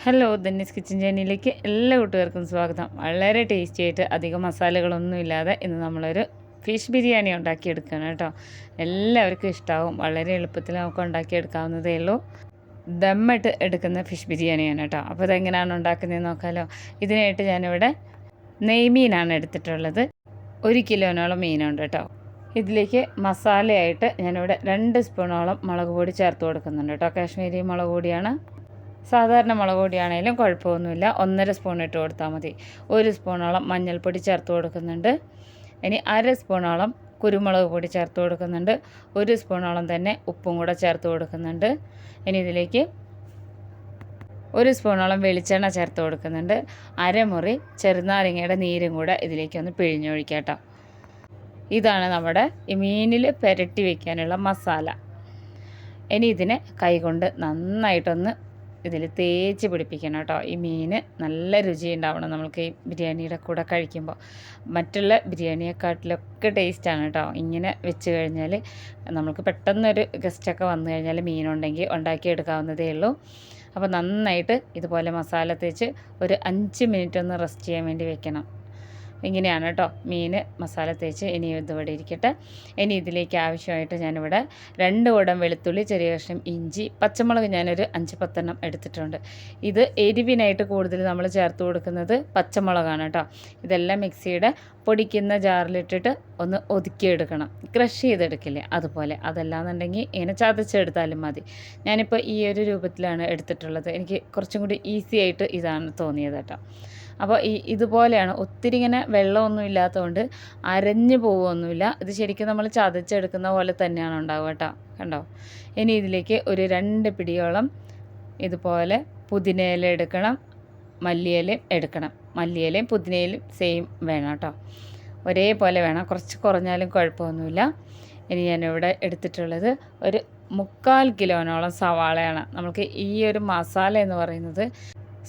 Hello ധന്യസ് kitchen ചാനലിലേക്ക് എല്ലാ കൂട്ടുകാർക്കും സ്വാഗതം. വളരെ ടേസ്റ്റി ആയിട്ട് അധികം മസാലകളൊന്നും ഇല്ലാതെ ഇന്ന് നമ്മളൊരു ഫിഷ് ബിരിയാണി ഉണ്ടാക്കിയെടുക്കുകയാണ് കേട്ടോ. എല്ലാവർക്കും ഇഷ്ടമാവും. വളരെ എളുപ്പത്തിൽ നമുക്ക് ഉണ്ടാക്കിയെടുക്കാവുന്നതേ ഉള്ളൂ. ദമ്മിട്ട് എടുക്കുന്ന ഫിഷ് ബിരിയാണിയാണ് കേട്ടോ. അപ്പോൾ ഇതെങ്ങനെയാണ് ഉണ്ടാക്കുന്നതെന്ന് നോക്കാമല്ലോ. ഇതിനായിട്ട് ഞാനിവിടെ നെയ്മീനാണ് എടുത്തിട്ടുള്ളത്. 1 കിലോനോളം മീനുണ്ട് കേട്ടോ. ഇതിലേക്ക് മസാലയായിട്ട് ഞാനിവിടെ 2 സ്പൂണോളം മുളക് പൊടി ചേർത്ത് കൊടുക്കുന്നുണ്ട് കേട്ടോ. കാശ്മീരി മുളക് പൊടിയാണ്. സാധാരണ മുളക് പൊടിയാണെങ്കിലും കുഴപ്പമൊന്നുമില്ല. 1.5 സ്പൂൺ ഇട്ട് കൊടുത്താൽ മതി. 1 സ്പൂണോളം മഞ്ഞൾപ്പൊടി ചേർത്ത് കൊടുക്കുന്നുണ്ട്. ഇനി 1/2 സ്പൂണോളം കുരുമുളക് പൊടി ചേർത്ത് കൊടുക്കുന്നുണ്ട്. 1 സ്പൂണോളം തന്നെ ഉപ്പും കൂടെ ചേർത്ത് കൊടുക്കുന്നുണ്ട്. ഇനി ഇതിലേക്ക് 1 സ്പൂണോളം വെളിച്ചെണ്ണ ചേർത്ത് കൊടുക്കുന്നുണ്ട്. അരമുറി ചെറുനാരങ്ങയുടെ നീരും കൂടെ ഇതിലേക്കൊന്ന് പിഴിഞ്ഞൊഴിക്കാം കേട്ടോ. ഇതാണ് നമ്മുടെ ഈ മീനിൽ പുരട്ടി വയ്ക്കാനുള്ള മസാല. ഇനി ഇതിനെ കൈകൊണ്ട് നന്നായിട്ടൊന്ന് ഇതിൽ തേച്ച് പിടിപ്പിക്കണം കേട്ടോ. ഈ മീൻ നല്ല രുചി ഉണ്ടാവണം നമുക്ക് ഈ ബിരിയാണിയുടെ കൂടെ കഴിക്കുമ്പോൾ. മറ്റുള്ള ബിരിയാണിയെക്കാട്ടിലൊക്കെ ടേസ്റ്റാണ് കേട്ടോ ഇങ്ങനെ വെച്ച് കഴിഞ്ഞാൽ. നമുക്ക് പെട്ടെന്നൊരു ഗസ്റ്റൊക്കെ വന്നു കഴിഞ്ഞാൽ മീനുണ്ടെങ്കിൽ ഉണ്ടാക്കിയെടുക്കാവുന്നതേ ഉള്ളൂ. അപ്പോൾ നന്നായിട്ട് ഇതുപോലെ മസാല തേച്ച് ഒരു 5 മിനിറ്റ് ഒന്ന് റെസ്റ്റ് ചെയ്യാൻ വേണ്ടി വെക്കണം. ഇങ്ങനെയാണ് കേട്ടോ മീൻ മസാല തേച്ച്. ഇനി ഇതിവിടെ ഇരിക്കട്ടെ. ഇനി ഇതിലേക്ക് ആവശ്യമായിട്ട് ഞാനിവിടെ 2 കുടം വെളുത്തുള്ളി, ചെറിയ കഷ്ണം ഇഞ്ചി, പച്ചമുളക് ഞാനൊരു 5-10 എടുത്തിട്ടുണ്ട്. ഇത് എരിവിനായിട്ട് കൂടുതൽ നമ്മൾ ചേർത്ത് കൊടുക്കുന്നത് പച്ചമുളകാണ് കേട്ടോ. ഇതെല്ലാം മിക്സിയുടെ പൊടിക്കുന്ന ജാറിലിട്ടിട്ട് ഒന്ന് ഒതുക്കിയെടുക്കണം. ക്രഷ് ചെയ്തെടുക്കില്ലേ അതുപോലെ. അതല്ലാന്നുണ്ടെങ്കിൽ ഇങ്ങനെ ചതച്ചെടുത്താലും മതി. ഞാനിപ്പോൾ ഈ ഒരു രൂപത്തിലാണ് എടുത്തിട്ടുള്ളത്. എനിക്ക് കുറച്ചും കൂടി ഈസി ആയിട്ട് ഇതാണ് തോന്നിയത് കേട്ടോ. അപ്പോൾ ഇതുപോലെയാണ്. ഒത്തിരി ഇങ്ങനെ വെള്ളമൊന്നും ഇല്ലാത്തതുകൊണ്ട് അരഞ്ഞു പോവുകയൊന്നുമില്ല. ഇത് ശരിക്കും നമ്മൾ ചതച്ചെടുക്കുന്ന പോലെ തന്നെയാണ് ഉണ്ടാവുക കേട്ടോ. കണ്ടോ? ഇനി ഇതിലേക്ക് ഒരു 2 പിടിയോളം ഇതുപോലെ പുതിനയില എടുക്കണം, മല്ലിയിലയും എടുക്കണം. മല്ലിയിലയും പുതിനയിലയും സെയിം വേണം കേട്ടോ. ഒരേപോലെ വേണം. കുറച്ച് കുറഞ്ഞാലും കുഴപ്പമൊന്നുമില്ല. ഇനി ഞാനിവിടെ എടുത്തിട്ടുള്ളത് ഒരു 3/4 കിലോനോളം സവാളയാണ്. നമുക്ക് ഈ ഒരു മസാല എന്ന് പറയുന്നത്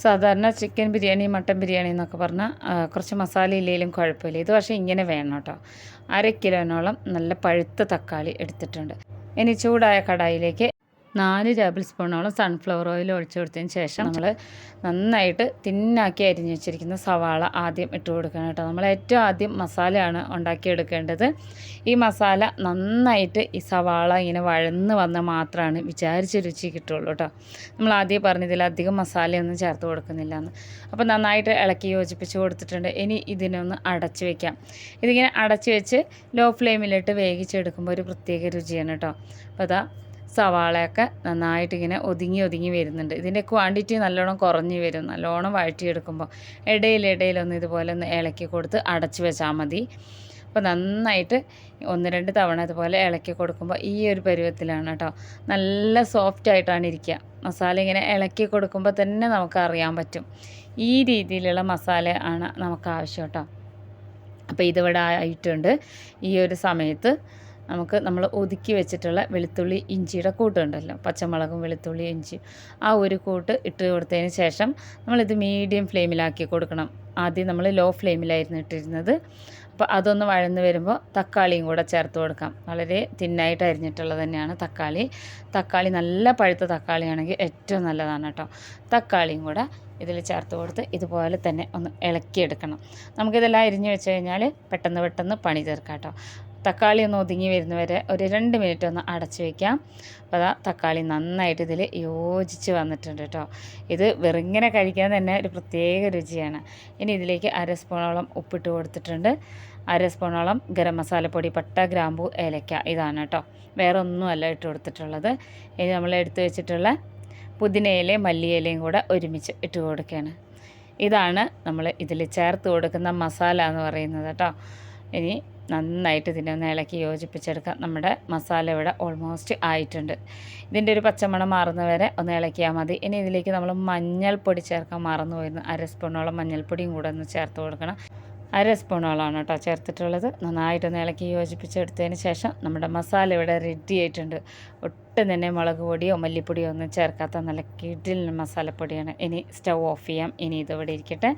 സാധാരണ ചിക്കൻ ബിരിയാണി, മട്ടൻ ബിരിയാണി എന്നൊക്കെ പറഞ്ഞാൽ കുറച്ച് മസാല ഇല്ലെങ്കിലും കുഴപ്പമില്ല. ഇത് പക്ഷേ ഇങ്ങനെ വേണം കേട്ടോ. 1/2 കിലോനോളം നല്ല പഴുത്ത തക്കാളി എടുത്തിട്ടുണ്ട്. ഇനി ചൂടായ കടായിലേക്ക് 4 ടേബിൾ സ്പൂണോളം സൺഫ്ലവർ ഓയിൽ ഒഴിച്ചു കൊടുത്തതിന് ശേഷം നമ്മൾ നന്നായിട്ട് തിന്നാക്കി അരിഞ്ഞ് വെച്ചിരിക്കുന്ന സവാള ആദ്യം ഇട്ട് കൊടുക്കണം കേട്ടോ. നമ്മൾ ഏറ്റവും ആദ്യം മസാലയാണ് ഉണ്ടാക്കിയെടുക്കേണ്ടത്. ഈ മസാല നന്നായിട്ട് ഈ സവാള ഇങ്ങനെ വഴന്ന് വന്നാൽ മാത്രമാണ് വിചാരിച്ച രുചി കിട്ടുള്ളൂ കേട്ടോ. നമ്മൾ ആദ്യം പറഞ്ഞതിൽ അധികം മസാലയൊന്നും ചേർത്ത് കൊടുക്കുന്നില്ല എന്ന്. അപ്പോൾ നന്നായിട്ട് ഇളക്കി യോജിപ്പിച്ച് കൊടുത്തിട്ടുണ്ട്. ഇനി ഇതിനൊന്ന് അടച്ച് വയ്ക്കാം. ഇതിങ്ങനെ അടച്ച് വെച്ച് ലോ ഫ്ലെയിമിലിട്ട് വേവിച്ചെടുക്കുമ്പോൾ ഒരു പ്രത്യേക രുചിയാണ് കേട്ടോ. അപ്പോൾ അതാ സവാളയൊക്കെ നന്നായിട്ടിങ്ങനെ ഒതുങ്ങി വരുന്നുണ്ട്. ഇതിൻ്റെ ക്വാണ്ടിറ്റി നല്ലോണം കുറഞ്ഞ് വരും. നല്ലോണം വഴറ്റിയെടുക്കുമ്പോൾ ഇടയിലൊന്ന് ഇതുപോലെ ഒന്ന് ഇളക്കി കൊടുത്ത് അടച്ച് വെച്ചാൽ മതി. അപ്പോൾ നന്നായിട്ട് 1-2 തവണ ഇതുപോലെ ഇളക്കി കൊടുക്കുമ്പോൾ ഈ ഒരു പരുവത്തിലാണ് കേട്ടോ. നല്ല സോഫ്റ്റായിട്ടാണ് ഇരിക്കുക. മസാല ഇങ്ങനെ ഇളക്കി കൊടുക്കുമ്പോൾ തന്നെ നമുക്ക് അറിയാൻ പറ്റും. ഈ രീതിയിലുള്ള മസാല ആണ് നമുക്ക് ആവശ്യം കേട്ടോ. അപ്പോൾ ഇതിവിടെ ആയിട്ടുണ്ട്. ഈ ഒരു സമയത്ത് നമ്മൾ ഒതുക്കി വെച്ചിട്ടുള്ള വെളുത്തുള്ളി ഇഞ്ചിയുടെ കൂട്ടുണ്ടല്ലോ, പച്ചമുളകും വെളുത്തുള്ളി ഇഞ്ചി, ആ ഒരു കൂട്ട് ഇട്ട് കൊടുത്തതിന് ശേഷം നമ്മളിത് മീഡിയം ഫ്ലെയിമിലാക്കി കൊടുക്കണം. ആദ്യം നമ്മൾ ലോ ഫ്ലെയിമിലായിരുന്നു ഇട്ടിരുന്നത്. അപ്പോൾ അതൊന്ന് വഴന്ന് വരുമ്പോൾ തക്കാളിയും കൂടെ ചേർത്ത് കൊടുക്കാം. വളരെ തിന്നായിട്ട് അരിഞ്ഞിട്ടുള്ളത് തന്നെയാണ് തക്കാളി നല്ല പഴുത്ത തക്കാളിയാണെങ്കിൽ ഏറ്റവും നല്ലതാണ് കേട്ടോ. തക്കാളിയും കൂടെ ഇതിൽ ചേർത്ത് കൊടുത്ത് ഇതുപോലെ തന്നെ ഒന്ന് ഇളക്കിയെടുക്കണം. നമുക്കിതെല്ലാം അരിഞ്ഞ് വെച്ച് കഴിഞ്ഞാൽ പെട്ടെന്ന് പണി തീർക്കാം കേട്ടോ. തക്കാളി ഒന്ന് ഒതുങ്ങി വരുന്നവരെ ഒരു 2 മിനിറ്റ് ഒന്ന് അടച്ച് വയ്ക്കാം. അപ്പോൾ അതാ തക്കാളി നന്നായിട്ട് ഇതിൽ യോജിച്ച് വന്നിട്ടുണ്ട് കേട്ടോ. ഇത് വെറുങ്ങനെ കഴിക്കാൻ തന്നെ ഒരു പ്രത്യേക രുചിയാണ്. ഇനി ഇതിലേക്ക് 1/2 സ്പൂണോളം ഉപ്പിട്ട് കൊടുത്തിട്ടുണ്ട്. 1/2 സ്പൂണോളം ഗരം മസാലപ്പൊടി, പട്ട, ഗ്രാമ്പൂ, ഏലക്ക, ഇതാണ് കേട്ടോ. വേറെ ഒന്നുമല്ല ഇട്ട് കൊടുത്തിട്ടുള്ളത്. ഇനി നമ്മൾ എടുത്ത് വെച്ചിട്ടുള്ള പുതിനയിലയും മല്ലിയിലയും കൂടെ ഒരുമിച്ച് ഇട്ട് കൊടുക്കുകയാണ്. ഇതാണ് നമ്മൾ ഇതിൽ ചേർത്ത് കൊടുക്കുന്ന മസാല എന്ന് പറയുന്നത് കേട്ടോ. ഇനി നന്നായിട്ട് ഇതിനെ ഒന്ന് ഇളക്കി യോജിപ്പിച്ചെടുക്കാം. നമ്മുടെ മസാല ഇവിടെ ഓൾമോസ്റ്റ് ആയിട്ടുണ്ട്. ഇതിൻ്റെ ഒരു പച്ചമണം മാറുന്നവരെ ഒന്ന് ഇളക്കിയാൽ മതി. ഇനി ഇതിലേക്ക് നമ്മൾ മഞ്ഞൾപ്പൊടി ചേർക്കാൻ മറന്നുപോയിരുന്നു. 1/2 സ്പൂണോളം മഞ്ഞൾപ്പൊടിയും കൂടെ ഒന്ന് ചേർത്ത് കൊടുക്കണം. 1/2 സ്പൂണോളമാണ് കേട്ടോ ചേർത്തിട്ടുള്ളത്. നന്നായിട്ടൊന്ന് ഇളക്കി യോജിപ്പിച്ചെടുത്തതിന് ശേഷം നമ്മുടെ മസാല ഇവിടെ റെഡി ആയിട്ടുണ്ട്. ഒട്ടും തന്നെ മുളക് പൊടിയോ മല്ലിപ്പൊടിയോ ഒന്നും ചേർക്കാത്ത നല്ല കിടിലൻ മസാലപ്പൊടിയാണ്. ഇനി സ്റ്റൗ ഓഫ് ചെയ്യാം. ഇനി ഇതിവിടെ ഇരിക്കട്ടെ.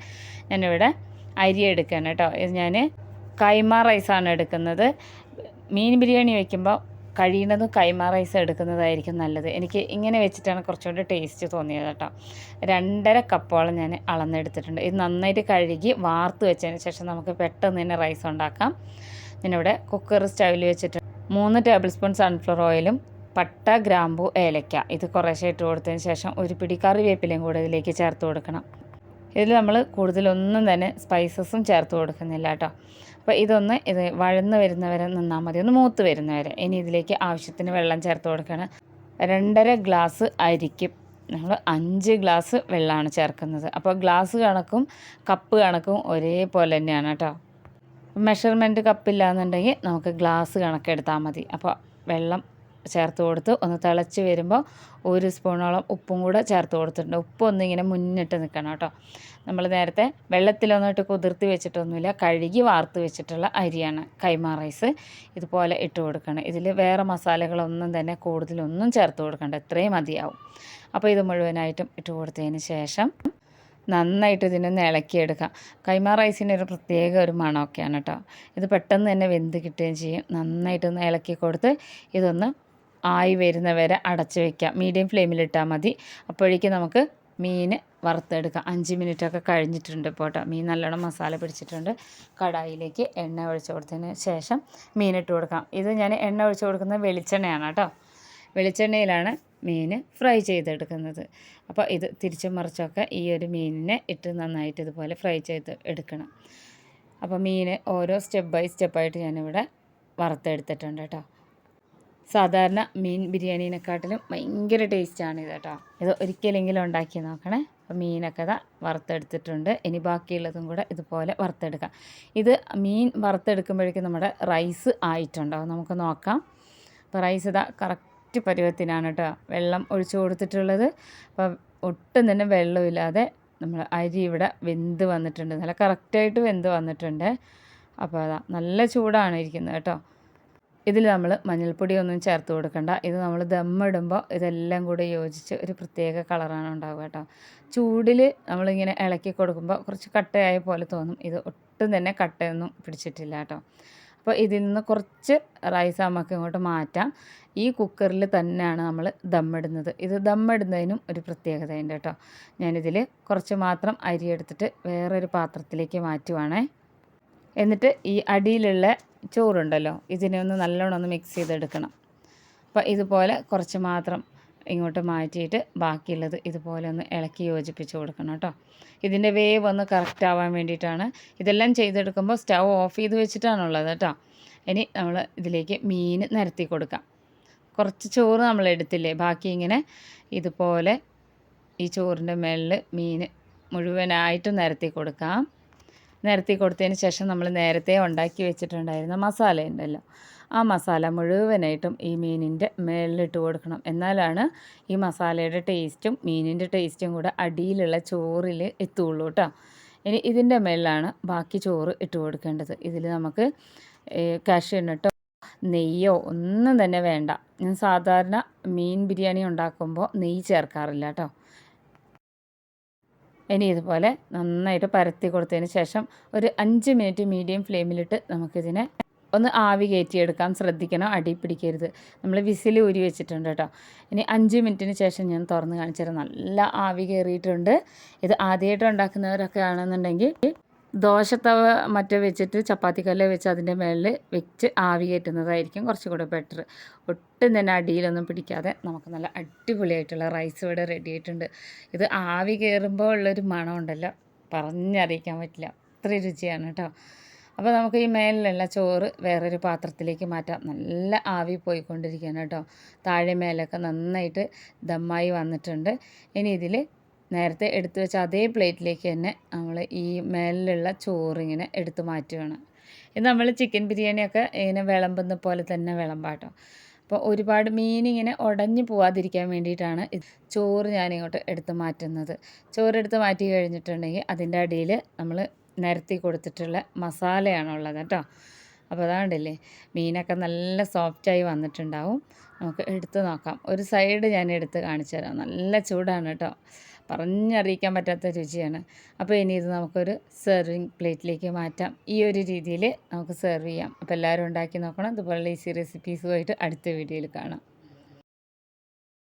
ഞാനിവിടെ അരി എടുക്കുകയാണ് കേട്ടോ. ഇത് ഞാൻ കൈമ റൈസാണ് എടുക്കുന്നത്. മീൻ ബിരിയാണി വയ്ക്കുമ്പോൾ കഴിയുന്നതും കൈമ റൈസ് എടുക്കുന്നതായിരിക്കും നല്ലത്. എനിക്ക് ഇങ്ങനെ വെച്ചിട്ടാണ് കുറച്ചുകൂടി ടേസ്റ്റ് തോന്നിയത് കേട്ടോ. 2.5 കപ്പോളം ഞാൻ അളന്നെടുത്തിട്ടുണ്ട്. ഇത് നന്നായിട്ട് കഴുകി വാർത്ത് വെച്ചതിന് ശേഷം നമുക്ക് പെട്ടെന്ന് തന്നെ റൈസ് ഉണ്ടാക്കാം. ഞാനിവിടെ കുക്കർ സ്റ്റൗവിൽ വെച്ചിട്ട് 3 ടേബിൾ സ്പൂൺ സൺഫ്ലവർ ഓയിലും പട്ട, ഗ്രാമ്പു, ഏലക്ക ഇത് കുറേശ്ശെ ഇട്ട് കൊടുത്തതിന് ശേഷം ഒരു പിടി കറിവേപ്പിലയും കൂടെ ഇതിലേക്ക് ചേർത്ത് കൊടുക്കണം. ഇതിൽ നമ്മൾ കൂടുതലൊന്നും തന്നെ സ്പൈസസും ചേർത്ത് കൊടുക്കുന്നില്ല കേട്ടോ. അപ്പോൾ ഇത് വഴന്ന് വരുന്നവരെ നിന്നാൽ മതി, ഒന്ന് മൂത്ത് വരുന്നവരെ. ഇനി ഇതിലേക്ക് ആവശ്യത്തിന് വെള്ളം ചേർത്ത് കൊടുക്കണം. 2.5 ഗ്ലാസ് അരിക്കും നമ്മൾ 5 ഗ്ലാസ് വെള്ളമാണ് ചേർക്കുന്നത്. അപ്പോൾ ഗ്ലാസ് കണക്കും കപ്പ് കണക്കും ഒരേപോലെ തന്നെയാണ് കേട്ടോ. മെഷർമെൻറ്റ് കപ്പില്ലാന്നുണ്ടെങ്കിൽ നമുക്ക് ഗ്ലാസ് കണക്കെടുത്താൽ മതി. അപ്പോൾ വെള്ളം ചേർത്ത് കൊടുത്ത് ഒന്ന് തിളച്ച് വരുമ്പോൾ 1 സ്പൂണോളം ഉപ്പും കൂടെ ചേർത്ത് കൊടുത്തിട്ടുണ്ട്. ഉപ്പൊന്നിങ്ങനെ മുന്നിട്ട് നിൽക്കണം കേട്ടോ. നമ്മൾ നേരത്തെ വെള്ളത്തിലൊന്നിട്ട് കുതിർത്തി വെച്ചിട്ടൊന്നുമില്ല, കഴുകി വാർത്ത് വെച്ചിട്ടുള്ള അരിയാണ് കൈമ റൈസ്. ഇതുപോലെ ഇട്ട് കൊടുക്കണം. ഇതിൽ വേറെ മസാലകളൊന്നും തന്നെ കൂടുതലൊന്നും ചേർത്ത് കൊടുക്കണ്ട, ഇത്രയും മതിയാവും. അപ്പോൾ ഇത് മുഴുവനായിട്ടും ഇട്ട് കൊടുത്തതിന് ശേഷം നന്നായിട്ട് ഇതിനൊന്ന് ഇളക്കിയെടുക്കാം. കൈമ റൈസിന് ഒരു പ്രത്യേക ഒരു മണമൊക്കെയാണ് കേട്ടോ. ഇത് പെട്ടെന്ന് തന്നെ വെന്ത് കിട്ടുകയും ചെയ്യും. നന്നായിട്ടൊന്ന് ഇളക്കി കൊടുത്ത് ഇതൊന്ന് ആയി വരുന്നവരെ അടച്ച് വയ്ക്കാം. മീഡിയം ഫ്ലെയിമിലിട്ടാൽ മതി. അപ്പോഴേക്കും നമുക്ക് മീൻ വറുത്തെടുക്കാം. 5 മിനിറ്റൊക്കെ കഴിഞ്ഞിട്ടുണ്ട് ഇപ്പോൾ കേട്ടോ. മീൻ നല്ലോണം മസാല പിടിച്ചിട്ടുണ്ട്. കടായിലേക്ക് എണ്ണ ഒഴിച്ച് കൊടുത്തതിന് ശേഷം മീനിട്ട് കൊടുക്കാം. ഇത് ഞാൻ എണ്ണ ഒഴിച്ച് കൊടുക്കുന്നത് വെളിച്ചെണ്ണയാണ് കേട്ടോ. വെളിച്ചെണ്ണയിലാണ് മീൻ ഫ്രൈ ചെയ്തെടുക്കുന്നത്. അപ്പോൾ ഇത് തിരിച്ചും മറിച്ചൊക്കെ ഈ ഒരു മീനിനെ ഇട്ട് നന്നായിട്ട് ഇതുപോലെ ഫ്രൈ ചെയ്ത് എടുക്കണം. അപ്പോൾ മീൻ ഓരോ സ്റ്റെപ്പ് ബൈ സ്റ്റെപ്പായിട്ട് ഞാനിവിടെ വറുത്തെടുത്തിട്ടുണ്ട് കേട്ടോ. സാധാരണ മീൻ ബിരിയാണീനെക്കാട്ടിലും ഭയങ്കര ടേസ്റ്റാണ് ഇത് കേട്ടോ. ഇത് ഒരിക്കലെങ്കിലും ഉണ്ടാക്കി നോക്കണേ. അപ്പോൾ മീനൊക്കെ ഇതാ വറുത്തെടുത്തിട്ടുണ്ട്. ഇനി ബാക്കിയുള്ളതും കൂടെ ഇതുപോലെ വറുത്തെടുക്കാം. ഇത് മീൻ വറുത്തെടുക്കുമ്പോഴേക്കും നമ്മുടെ റൈസ് ആയിട്ടുണ്ടാവും. നമുക്ക് നോക്കാം. അപ്പോൾ റൈസ് ഇതാ കറക്റ്റ് പരുവത്തിനാണ് കേട്ടോ വെള്ളം ഒഴിച്ച് കൊടുത്തിട്ടുള്ളത്. അപ്പോൾ ഒട്ടും തന്നെ വെള്ളമില്ലാതെ നമ്മൾ അരി ഇവിടെ വെന്ത് വന്നിട്ടുണ്ട്. നല്ല കറക്റ്റായിട്ട് വെന്ത് വന്നിട്ടുണ്ട്. അപ്പോൾ അതാ നല്ല ചൂടാണ് ഇരിക്കുന്നത് കേട്ടോ. ഇതിൽ നമ്മൾ മഞ്ഞൾപ്പൊടിയൊന്നും ചേർത്ത് കൊടുക്കണ്ട. ഇത് നമ്മൾ ദമ്മിടുമ്പോൾ ഇതെല്ലാം കൂടി യോജിച്ച് ഒരു പ്രത്യേക കളറാണ് ഉണ്ടാവുക കേട്ടോ. ചൂടിൽ നമ്മളിങ്ങനെ ഇളക്കി കൊടുക്കുമ്പോൾ കുറച്ച് കട്ടയായ പോലെ തോന്നും. ഇത് ഒട്ടും തന്നെ കട്ടയൊന്നും പിടിച്ചിട്ടില്ല കേട്ടോ. അപ്പോൾ ഇതിൽ നിന്ന് കുറച്ച് റൈസ് നമുക്ക് ഇങ്ങോട്ട് മാറ്റാം. ഈ കുക്കറിൽ തന്നെയാണ് നമ്മൾ ദമ്മിടുന്നത്. ഇത് ദമ്മിടുന്നതിനും ഒരു പ്രത്യേകതയുണ്ട് കേട്ടോ. ഞാനിതിൽ കുറച്ച് മാത്രം അരി എടുത്തിട്ട് വേറൊരു പാത്രത്തിലേക്ക് മാറ്റുവാണേ. എന്നിട്ട് ഈ അടിയിലുള്ള ചോറുണ്ടല്ലോ, ഇതിനെ ഒന്ന് നല്ലോണം ഒന്ന് മിക്സ് ചെയ്തെടുക്കണം. അപ്പോൾ ഇതുപോലെ കുറച്ച് മാത്രം ഇങ്ങോട്ട് മാറ്റിയിട്ട് ബാക്കിയുള്ളത് ഇതുപോലെ ഒന്ന് ഇളക്കി യോജിപ്പിച്ച് കൊടുക്കണം കേട്ടോ. ഇതിൻ്റെ വേവ് ഒന്ന് കറക്റ്റ് ആവാൻ വേണ്ടിയിട്ടാണ്. ഇതെല്ലാം ചെയ്തെടുക്കുമ്പോൾ സ്റ്റൗ ഓഫ് ചെയ്ത് വെച്ചിട്ടാണുള്ളത് കേട്ടോ. ഇനി നമ്മൾ ഇതിലേക്ക് മീൻ നിരത്തി കൊടുക്കാം. കുറച്ച് ചോറ് നമ്മൾ എടുത്തില്ലേ, ബാക്കി ഇങ്ങനെ ഇതുപോലെ ഈ ചോറിൻ്റെ മേളിൽ മീൻ മുഴുവനായിട്ട് നിരത്തി കൊടുക്കാം. നിരത്തി കൊടുത്തതിന് ശേഷം നമ്മൾ നേരത്തെ ഉണ്ടാക്കി വെച്ചിട്ടുണ്ടായിരുന്ന മസാല ഉണ്ടല്ലോ, ആ മസാല മുഴുവനായിട്ടും ഈ മീനിൻ്റെ മേളിലിട്ട് കൊടുക്കണം. എന്നാലാണ് ഈ മസാലയുടെ ടേസ്റ്റും മീനിൻ്റെ ടേസ്റ്റും കൂടെ അടിയിലുള്ള ചോറിൽ എത്തുള്ളൂ കേട്ടോ. ഇനി ഇതിൻ്റെ മേളിലാണ് ബാക്കി ചോറ് ഇട്ട് കൊടുക്കേണ്ടത്. ഇതിൽ നമുക്ക് കാഷ്യൂ നട്ടോ നെയ്യോ ഒന്നും തന്നെ വേണ്ട. ഞാൻ സാധാരണ മീൻ ബിരിയാണി ഉണ്ടാക്കുമ്പോൾ നെയ്യ് ചേർക്കാറില്ല കേട്ടോ. ഇനി ഇതുപോലെ നന്നായിട്ട് പരത്തി കൊടുത്തതിന് ശേഷം ഒരു 5 മിനിറ്റ് മീഡിയം ഫ്ലെയിമിലിട്ട് നമുക്കിതിനെ ഒന്ന് ആവി കയറ്റിയെടുക്കാൻ ശ്രദ്ധിക്കണം, അടി പിടിക്കരുത്. നമ്മൾ വിസിൽ ഊരി വെച്ചിട്ടുണ്ട് കേട്ടോ. ഇനി 5 മിനിറ്റിന് ശേഷം ഞാൻ തുറന്ന് കാണിച്ചുതരാം. നല്ല ആവി കയറിയിട്ടുണ്ട്. ഇത് ആദ്യമായിട്ട് ഉണ്ടാക്കുന്നവരൊക്കെ ആണെന്നുണ്ടെങ്കിൽ ദോശത്തവ മറ്റേ വെച്ചിട്ട് ചപ്പാത്തിക്കല്ല് വെച്ച് അതിൻ്റെ മേളിൽ വെച്ച് ആവി കയറ്റുന്നതായിരിക്കും കുറച്ചുകൂടെ ബെറ്റർ. ഒട്ടും തന്നെ അടിയിലൊന്നും പിടിക്കാതെ നമുക്ക് നല്ല അടിപൊളിയായിട്ടുള്ള റൈസ് ഇവിടെ റെഡി ആയിട്ടുണ്ട്. ഇത് ആവി കയറുമ്പോൾ ഉള്ളൊരു മണമുണ്ടല്ലോ, പറഞ്ഞറിയിക്കാൻ പറ്റില്ല, അത്ര രുചിയാണ് കേട്ടോ. അപ്പോൾ നമുക്ക് ഈ മേലിലുള്ള ചോറ് വേറൊരു പാത്രത്തിലേക്ക് മാറ്റാം. നല്ല ആവി പോയിക്കൊണ്ടിരിക്കുകയാണ് കേട്ടോ. താഴെ മേലൊക്കെ നന്നായിട്ട് ദമ്മായി വന്നിട്ടുണ്ട്. ഇനി ഇതിൽ നേരത്തെ എടുത്തു വെച്ച അതേ പ്ലേറ്റിലേക്ക് തന്നെ നമ്മൾ ഈ മേലിലുള്ള ചോറിങ്ങനെ എടുത്ത് മാറ്റുകയാണ്. ഇത് നമ്മൾ ചിക്കൻ ബിരിയാണിയൊക്കെ ഇങ്ങനെ വിളമ്പുന്ന പോലെ തന്നെ വിളമ്പാട്ടോ. അപ്പോൾ ഒരുപാട് മീനിങ്ങനെ ഉടഞ്ഞു പോവാതിരിക്കാൻ വേണ്ടിയിട്ടാണ് ചോറ് ഞാനിങ്ങോട്ട് എടുത്ത് മാറ്റുന്നത്. ചോറെടുത്ത് മാറ്റി കഴിഞ്ഞിട്ടുണ്ടെങ്കിൽ അതിൻ്റെ അടിയിൽ നമ്മൾ നിരത്തി കൊടുത്തിട്ടുള്ള മസാലയാണുള്ളത് കേട്ടോ. അപ്പോൾ അതാണ്ടല്ലേ മീനൊക്കെ നല്ല സോഫ്റ്റായി വന്നിട്ടുണ്ടാവും. നമുക്ക് എടുത്ത് നോക്കാം. ഒരു സൈഡ് ഞാൻ എടുത്ത് കാണിച്ചു തരാം. നല്ല ചൂടാണ് കേട്ടോ. പറഞ്ഞറിയിക്കാൻ പറ്റാത്ത രുചിയാണ്. അപ്പോൾ ഇനി ഇത് നമുക്കൊരു സെർവിങ് പ്ലേറ്റിലേക്ക് മാറ്റാം. ഈ ഒരു രീതിയിൽ നമുക്ക് സെർവ് ചെയ്യാം. അപ്പോൾ എല്ലാവരും ഉണ്ടാക്കി നോക്കണം. ഇതുപോലുള്ള ഈസി റെസിപ്പീസുമായിട്ട് അടുത്ത വീഡിയോയിൽ കാണാം.